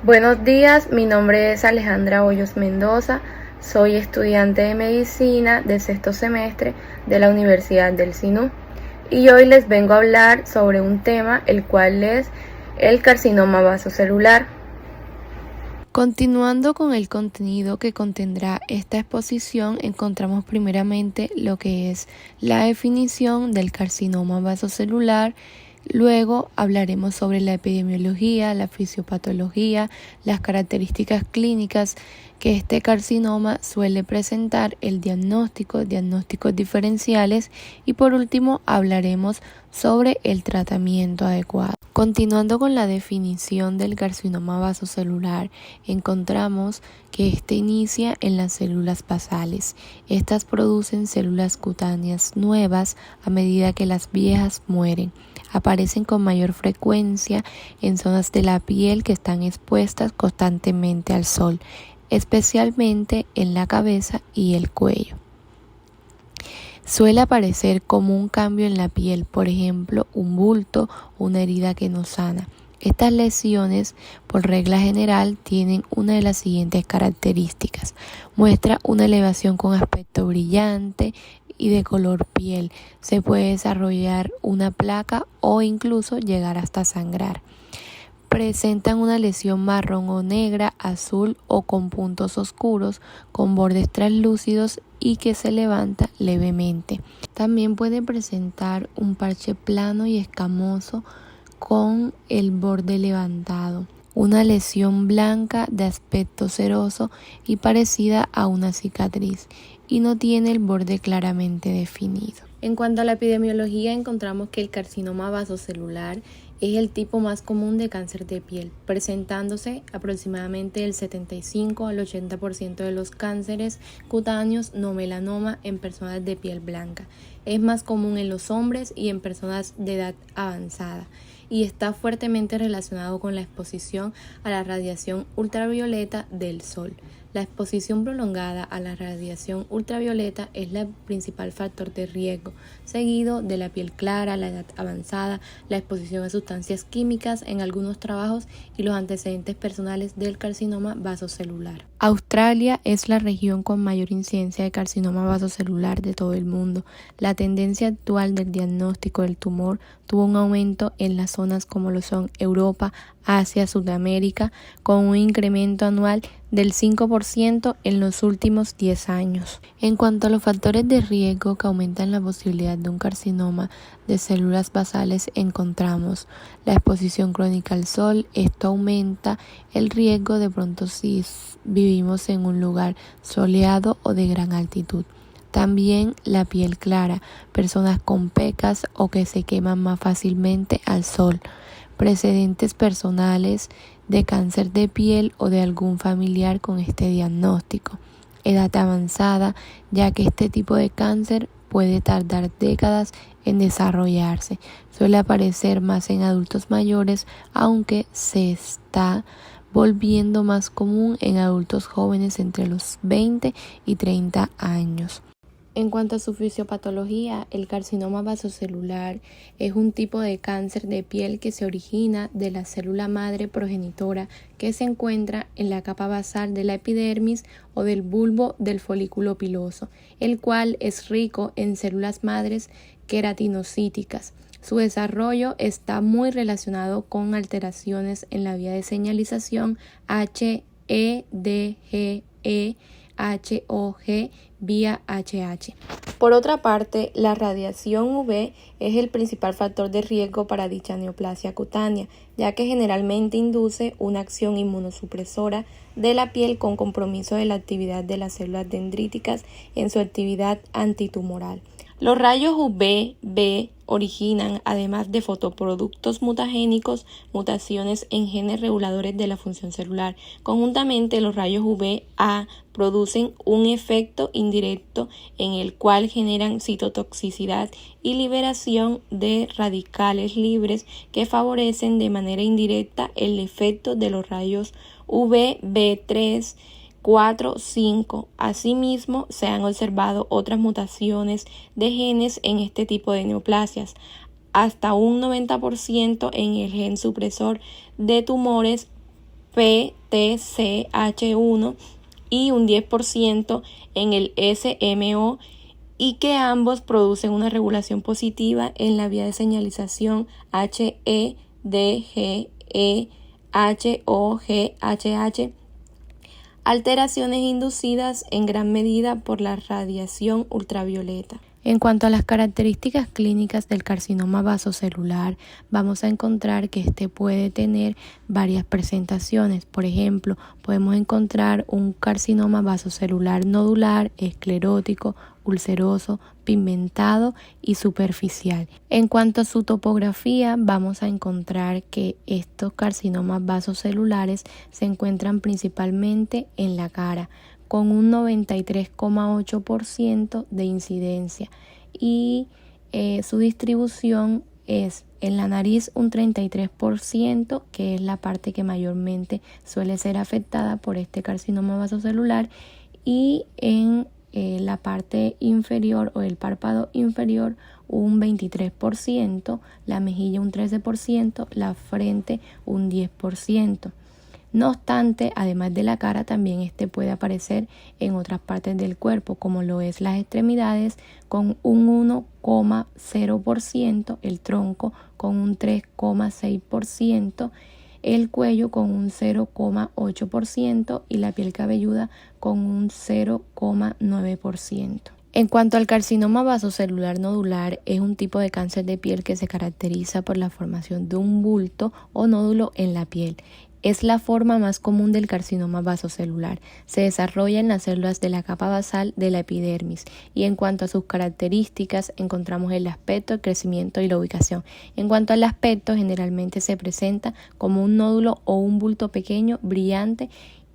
Buenos días, mi nombre es Alejandra Hoyos Mendoza, soy estudiante de medicina de sexto semestre de la Universidad del SINU y hoy les vengo a hablar sobre un tema el cual es el carcinoma vasocelular. Continuando con el contenido que contendrá esta exposición, encontramos primeramente lo que es la definición del carcinoma vasocelular. Luego hablaremos sobre la epidemiología, la fisiopatología, las características clínicas que este carcinoma suele presentar, el diagnósticos diferenciales y por último hablaremos sobre el tratamiento adecuado. Continuando con la definición del carcinoma vasocelular, encontramos que este inicia en las células basales. Estas producen células cutáneas nuevas a medida que las viejas mueren. Aparecen con mayor frecuencia en zonas de la piel que están expuestas constantemente al sol, especialmente en la cabeza y el cuello. Suele aparecer como un cambio en la piel, por ejemplo, un bulto o una herida que no sana. Estas lesiones, por regla general, tienen una de las siguientes características. Muestra una elevación con aspecto brillante y de color piel. Se puede desarrollar una placa o incluso llegar hasta sangrar. Presentan una lesión marrón o negra, azul o con puntos oscuros, con bordes translúcidos y que se levanta levemente. También puede presentar un parche plano y escamoso con el borde levantado. Una lesión blanca de aspecto ceroso y parecida a una cicatriz y no tiene el borde claramente definido. En cuanto a la epidemiología, encontramos que el carcinoma vasocelular es el tipo más común de cáncer de piel, presentándose aproximadamente el 75 al 80% de los cánceres cutáneos no melanoma en personas de piel blanca. Es más común en los hombres y en personas de edad avanzada y está fuertemente relacionado con la exposición a la radiación ultravioleta del sol. La exposición prolongada a la radiación ultravioleta es el principal factor de riesgo, seguido de la piel clara, la edad avanzada, la exposición a sustancias químicas en algunos trabajos y los antecedentes personales del carcinoma vasocelular. Australia es la región con mayor incidencia de carcinoma vasocelular de todo el mundo. La tendencia actual del diagnóstico del tumor tuvo un aumento en las zonas como lo son Europa, Asia, Sudamérica, con un incremento anual del 5% en los últimos 10 años. En cuanto a los factores de riesgo que aumentan la posibilidad de un carcinoma de células basales, encontramos la exposición crónica al sol. Esto aumenta el riesgo de pronto si vivimos en un lugar soleado o de gran altitud. También la piel clara, personas con pecas o que se queman más fácilmente al sol, precedentes personales de cáncer de piel o de algún familiar con este diagnóstico, edad avanzada, ya que este tipo de cáncer puede tardar décadas en desarrollarse. Suele aparecer más en adultos mayores, aunque se está volviendo más común en adultos jóvenes entre los 20 y 30 años. En cuanto a su fisiopatología, el carcinoma vasocelular es un tipo de cáncer de piel que se origina de la célula madre progenitora que se encuentra en la capa basal de la epidermis o del bulbo del folículo piloso, el cual es rico en células madres queratinocíticas. Su desarrollo está muy relacionado con alteraciones en la vía de señalización HEDGE, HOG vía HH. Por otra parte, la radiación UV es el principal factor de riesgo para dicha neoplasia cutánea, ya que generalmente induce una acción inmunosupresora de la piel con compromiso de la actividad de las células dendríticas en su actividad antitumoral. Los rayos UVB originan, además de fotoproductos mutagénicos, mutaciones en genes reguladores de la función celular. Conjuntamente, los rayos UVA producen un efecto indirecto en el cual generan citotoxicidad y liberación de radicales libres que favorecen de manera indirecta el efecto de los rayos UVB3, 4, 5. Asimismo, se han observado otras mutaciones de genes en este tipo de neoplasias, hasta un 90% en el gen supresor de tumores FTCH1 y un 10% en el SMO, y que ambos producen una regulación positiva en la vía de señalización HEDGEHOGHH, alteraciones inducidas en gran medida por la radiación ultravioleta. En cuanto a las características clínicas del carcinoma vasocelular, vamos a encontrar que este puede tener varias presentaciones. Por ejemplo, podemos encontrar un carcinoma vasocelular nodular, esclerótico, ulceroso, pigmentado y superficial. En cuanto a su topografía, vamos a encontrar que estos carcinomas vasocelulares se encuentran principalmente en la cara, con un 93,8% de incidencia, y su distribución es en la nariz un 33%, que es la parte que mayormente suele ser afectada por este carcinoma vasocelular, y en la parte inferior o el párpado inferior un 23%, la mejilla un 13%, la frente un 10%. No obstante, además de la cara, también este puede aparecer en otras partes del cuerpo, como lo es las extremidades, con un 1,0%, el tronco con un 3,6%, el cuello con un 0,8% y la piel cabelluda con un 0,9%. En cuanto al carcinoma vasocelular nodular, es un tipo de cáncer de piel que se caracteriza por la formación de un bulto o nódulo en la piel. Es la forma más común del carcinoma vasocelular. Se desarrolla en las células de la capa basal de la epidermis, y en cuanto a sus características encontramos el aspecto, el crecimiento y la ubicación. En cuanto al aspecto, generalmente se presenta como un nódulo o un bulto pequeño, brillante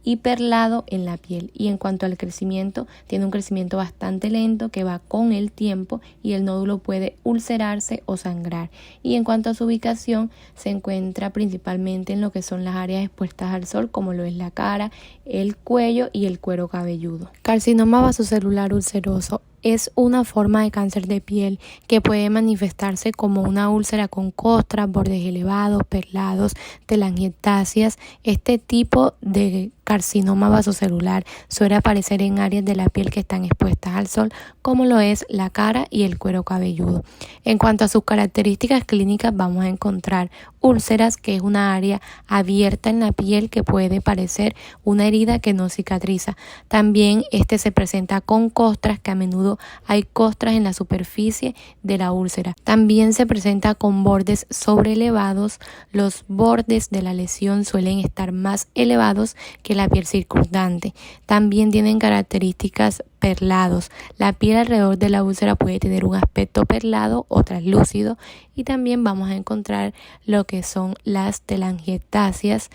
y perlado en la piel, y en cuanto al crecimiento, tiene un crecimiento bastante lento que va con el tiempo, y el nódulo puede ulcerarse o sangrar. Y en cuanto a su ubicación, se encuentra principalmente en lo que son las áreas expuestas al sol, como lo es la cara, el cuello y el cuero cabelludo. Carcinoma vasocelular ulceroso es una forma de cáncer de piel que puede manifestarse como una úlcera con costras, bordes elevados, perlados, telangiectasias. Este tipo de carcinoma vasocelular suele aparecer en áreas de la piel que están expuestas al sol, como lo es la cara y el cuero cabelludo. En cuanto a sus características clínicas, vamos a encontrar úlceras, que es una área abierta en la piel que puede parecer una herida que no cicatriza. También se presenta con costras, que a menudo hay costras en la superficie de la úlcera. También se presenta con bordes sobreelevados. Los bordes de la lesión suelen estar más elevados que la piel circundante. También tienen características perlados. La piel alrededor de la úlcera puede tener un aspecto perlado o translúcido, y también vamos a encontrar lo que son las telangiectasias,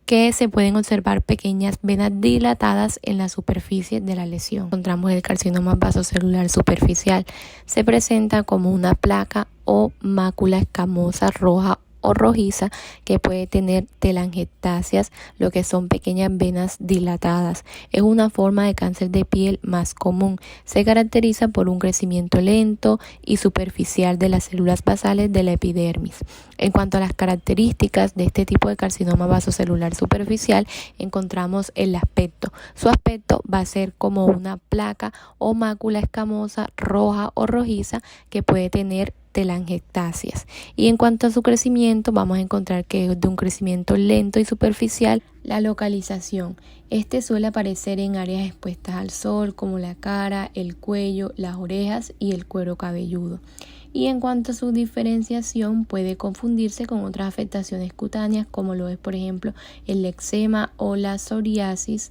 que se pueden observar pequeñas venas dilatadas en la superficie de la lesión. Encontramos el carcinoma vasocelular superficial. Se presenta como una placa o mácula escamosa roja o rojiza, que puede tener telangiectasias, lo que son pequeñas venas dilatadas. Es una forma de cáncer de piel más común. Se caracteriza por un crecimiento lento y superficial de las células basales de la epidermis. En cuanto a las características de este tipo de carcinoma vasocelular superficial, encontramos el aspecto. Su aspecto va a ser como una placa o mácula escamosa roja o rojiza, que puede tener telangiectasias. Y en cuanto a su crecimiento, vamos a encontrar que es de un crecimiento lento y superficial. La localización. Suele aparecer en áreas expuestas al sol, como la cara, el cuello, las orejas y el cuero cabelludo. Y en cuanto a su diferenciación, puede confundirse con otras afectaciones cutáneas, como lo es, por ejemplo, el eczema o la psoriasis,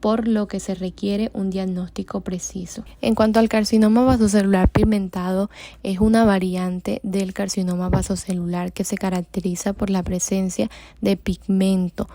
por lo que se requiere un diagnóstico preciso. En cuanto al carcinoma vasocelular pigmentado, es una variante del carcinoma vasocelular que se caracteriza por la presencia de pigmento,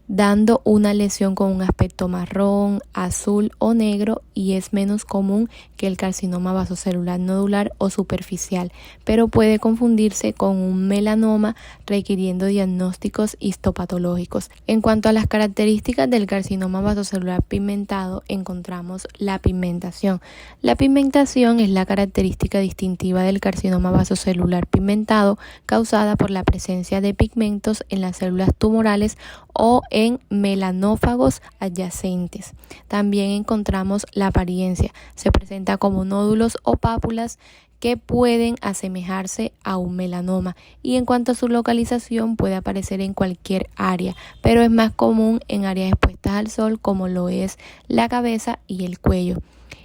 dando una lesión con un aspecto marrón, azul o negro, y es menos común que el carcinoma vasocelular nodular o superficial, pero puede confundirse con un melanoma, requiriendo diagnósticos histopatológicos. En cuanto a las características del carcinoma vasocelular pigmentado, encontramos la pigmentación. La pigmentación es la característica distintiva del carcinoma vasocelular pigmentado, causada por la presencia de pigmentos en las células tumorales o en melanófagos adyacentes. También encontramos la apariencia. Se presenta como nódulos o pápulas que pueden asemejarse a un melanoma, y en cuanto a su localización puede aparecer en cualquier área, pero es más común en áreas expuestas al sol como lo es la cabeza y el cuello.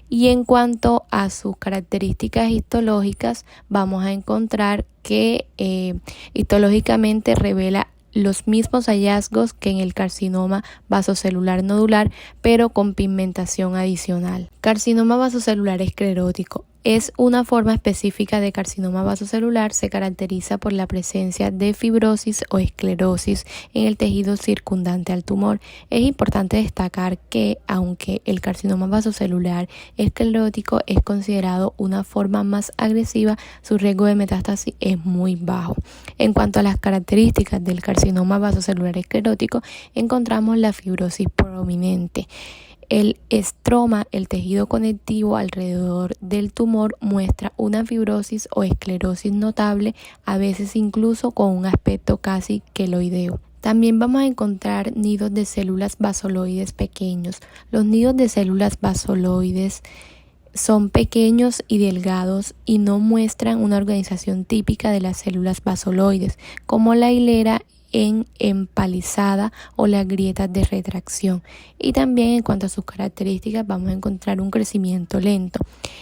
Y en cuanto a sus características histológicas, vamos a encontrar que histológicamente revela los mismos hallazgos que en el carcinoma vasocelular nodular, pero con pigmentación adicional. Carcinoma vasocelular esclerótico. Es una forma específica de carcinoma vasocelular, se caracteriza por la presencia de fibrosis o esclerosis en el tejido circundante al tumor. Es importante destacar que, aunque el carcinoma vasocelular esclerótico es considerado una forma más agresiva, su riesgo de metástasis es muy bajo. En cuanto a las características del carcinoma vasocelular esclerótico, encontramos la fibrosis prominente. El estroma, el tejido conectivo alrededor del tumor, muestra una fibrosis o esclerosis notable, a veces incluso con un aspecto casi queloideo. También vamos a encontrar nidos de células basaloides pequeños. Los nidos de células basaloides son pequeños y delgados y no muestran una organización típica de las células basaloides, como la hilera empalizada o las grietas de retracción. Y también en cuanto a sus características vamos a encontrar un crecimiento lento.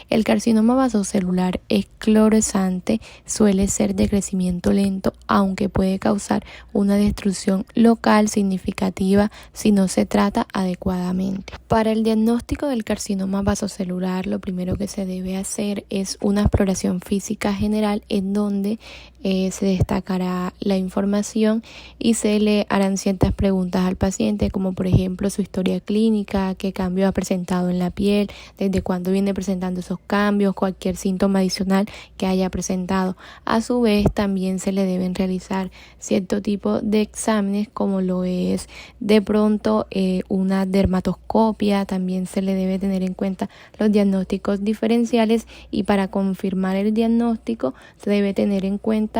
El carcinoma vasocelular esclerosante suele ser de crecimiento lento, aunque puede causar una destrucción local significativa si no se trata adecuadamente. Para el diagnóstico del carcinoma vasocelular, lo primero que se debe hacer es una exploración física general en donde se destacará la información y se le harán ciertas preguntas al paciente, como por ejemplo su historia clínica, qué cambio ha presentado en la piel, desde cuándo viene presentando esos cambios, cualquier síntoma adicional que haya presentado. A su vez, también se le deben realizar cierto tipo de exámenes, como lo es de pronto una dermatoscopia. También se le debe tener en cuenta los diagnósticos diferenciales, y para confirmar el diagnóstico se debe tener en cuenta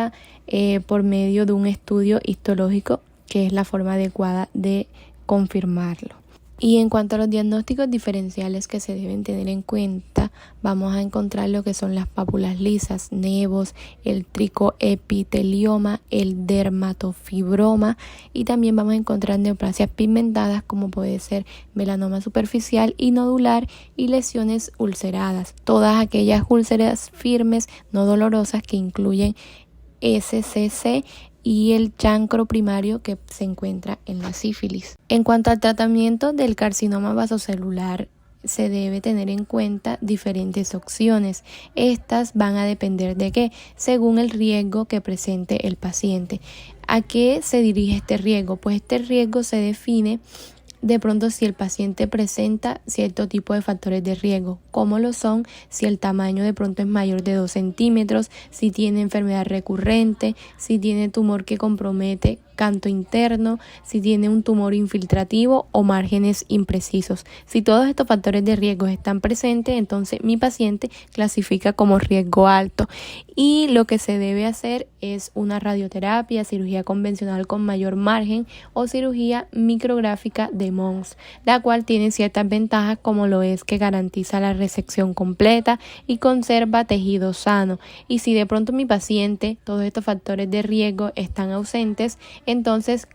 por medio de un estudio histológico, que es la forma adecuada de confirmarlo. Y en cuanto a los diagnósticos diferenciales que se deben tener en cuenta, vamos a encontrar lo que son las pápulas lisas, nevos, el tricoepitelioma, el dermatofibroma, y también vamos a encontrar neoplasias pigmentadas, como puede ser melanoma superficial y nodular, y lesiones ulceradas, todas aquellas úlceras firmes no dolorosas que incluyen SCC y el chancro primario que se encuentra en la sífilis. En cuanto al tratamiento del carcinoma vasocelular, se debe tener en cuenta diferentes opciones. Estas van a depender de qué, según el riesgo que presente el paciente. ¿A qué se dirige este riesgo? Pues este riesgo se define de pronto si el paciente presenta cierto tipo de factores de riesgo, como lo son si el tamaño de pronto es mayor de 2 centímetros, si tiene enfermedad recurrente, si tiene tumor que compromete canto interno, si tiene un tumor infiltrativo o márgenes imprecisos. Si todos estos factores de riesgo están presentes, entonces mi paciente clasifica como riesgo alto, y lo que se debe hacer es una radioterapia, cirugía convencional con mayor margen o cirugía micrográfica de Mons, la cual tiene ciertas ventajas, como lo es que garantiza la resección completa y conserva tejido sano. Y si de pronto mi paciente, todos estos factores de riesgo están ausentes, entonces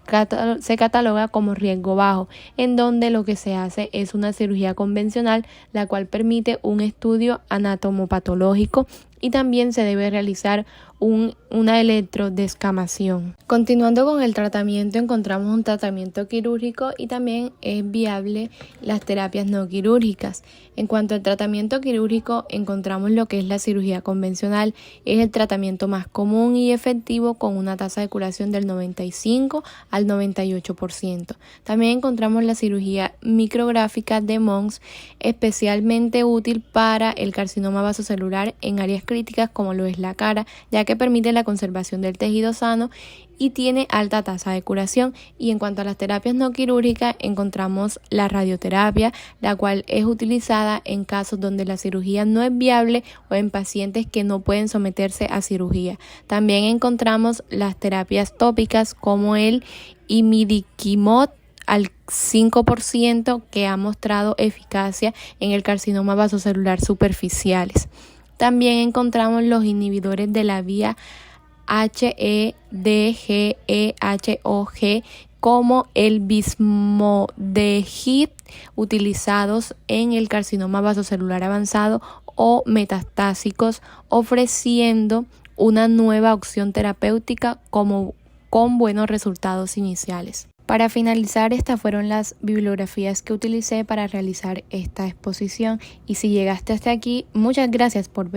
se cataloga como riesgo bajo, en donde lo que se hace es una cirugía convencional, la cual permite un estudio anatomopatológico, y también se debe realizar una electrodescamación. Continuando con el tratamiento, encontramos un tratamiento quirúrgico y también es viable las terapias no quirúrgicas. En cuanto al tratamiento quirúrgico, encontramos lo que es la cirugía convencional. Es el tratamiento más común y efectivo, con una tasa de curación del 95 al 98%. También encontramos la cirugía micrográfica de Mons, especialmente útil para el carcinoma vasocelular en áreas críticas como lo es la cara, ya que permite la conservación del tejido sano y tiene alta tasa de curación. Y en cuanto a las terapias no quirúrgicas, encontramos la radioterapia, la cual es utilizada en casos donde la cirugía no es viable o en pacientes que no pueden someterse a cirugía. También encontramos las terapias tópicas, como el imidiquimod al 5% que ha mostrado eficacia en el carcinoma vasocelular superficiales. También encontramos los inhibidores de la vía HEDGEHOG como el vismodegib utilizados en el carcinoma vasocelular avanzado o metastásicos, ofreciendo una nueva opción terapéutica con buenos resultados iniciales. Para finalizar, estas fueron las bibliografías que utilicé para realizar esta exposición, y si llegaste hasta aquí, muchas gracias por ver.